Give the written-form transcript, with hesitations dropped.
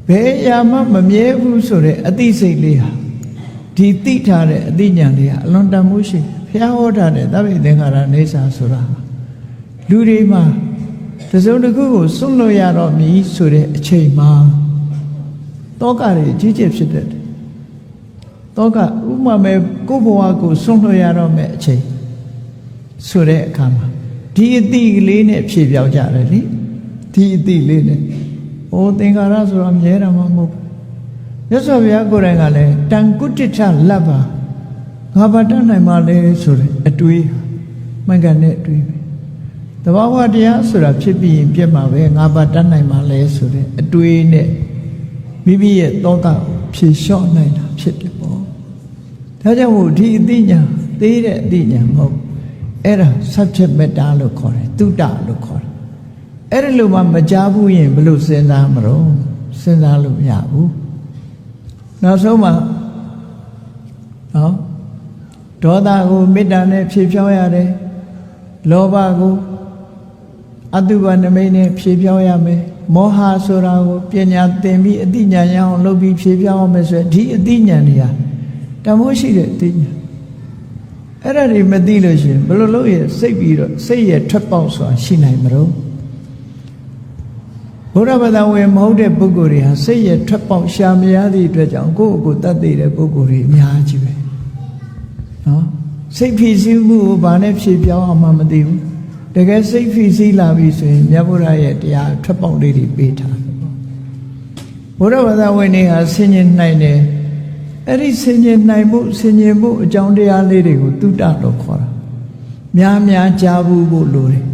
ဘယ်အရာမှမမြဲဘူးဆိုတဲ့အသိစိတ်လေးဟာဒီသိထားတဲ့အသိဉာဏ်လေးဟာအလွန်တန်မှုရှိဘုရားဟောထားတဲ့သဗ္ဗေသင်္ခါရနေစာဆိုတာလူတွေမှာတစ်စုံတစ်ခုကိုစွန့်လွတ်ရတော့မည်ဆိုတဲ့အချိန်မှာတောကတွေကြီးကျယ်ဖြစ်တတ်တယ်တောကဥပမာမဲ့ကိုယ်ဘဝကိုစွန့်လွတ်ရတော့မဲ့အချိန်ဆိုတဲ့အခါမှာဒီအတိလေးနဲ့ဖြည့်ပြောင်းကြတယ်လေဒီအတိလေးနဲ့ဟိုသင်္ခါရဆိုတော့မြဲတာမှမဟုတ်ဘူးမြတ်စွာဘုရားကိုယ်တိုင်ကလည်းတန်ကုတ္တိထလပ်ပါငါဘာတတ်နိုင်မှလဲဆိုတဲ့အတွေးမှန်ကန်တဲ့အတွေးပဲတဘာဝတရားဆိုတာဖြစ်ပြီးရင်ပြတ်မှာပဲငါဘာတတ်နိုင်မှလဲဆိုတဲ့အတွေးနဲ့မိမိရဲ့တောကဖြေလျှော့နိုင်တာဖြစ်တယ်ပေါ့ဒါကြောင့်မို့ဒီအသိဉာဏ်သေးတဲ့အသိဉာဏ်မဟုတ်အဲ့ဒါ subject matter လို့ခေါ်တယ်တုတ္တလို့ခေါ်တယ်အဲ့ဒါလို့မှမကြားဘူးရင်ဘယ်လိုစဉ်းစားမလို့စဉ်းစားလို့မရဘူးနောက်ဆုံးမှာနော်ဒေါသကိုမေတ္တာနဲ့ဖြေဖြောင်းရတယ်လောဘကိုအတုပနမိတ်နဲ့ဖြေဖြောင်းရမယ်မောဟဆိုတာကိုပညာသင်ပြီးအသိဉာဏ်ရအောင်လုပ်ပြီးဖြေဖြောင်းအောင်မယ်ဆိုရင်ဒီအသိဉာဏ်တွေဟာတမိုးရှိတဲ့အသိဉာဏ်အဲ့ဒါတွေမသိလို့ရှိရင်ဘယ်လိုလုပ်ရစိတ်ပြီးတော့စိတ်ရဲ့ထွက်ပေါက်ဆိုတာရှိနိုင်မလို့ဘုရားဘာသာဝင်မဟုတ်တဲ့ပုဂ္ဂိုလ်တွေဟာစိတ်ရဲ့ထွက်ပေါက်ရှာမရသည့်အတွက်ကြောင့်ကိုယ့်အကိုတတ်သိတဲ့ပုဂ္ဂိုလ်တွေအများကြီးပဲနော်စိတ်ဖြစ်စည်းမှုကိုဘာနဲ့ဖြေပြောင်းအောင်မှမသိဘူးတကယ်စိတ်ဖြစ်စည်းလာပြီဆိုရင်မြတ်ဗုဒ္ဓရဲ့တရားထွက်ပေါက်လေးတွေပေးထားတယ်ပေါ့ဘုရားဘာသာဝင်တွေဟာဆင်ញင်နိုင်တယ်အဲ့ဒီဆင်ញင်နိုင်မှုဆင်ញင်မှုအကြောင်းတရားလေးတွေကိုတုတ္တလို့ခေါ်တာများများကြားဘူးဖို့လိုတယ်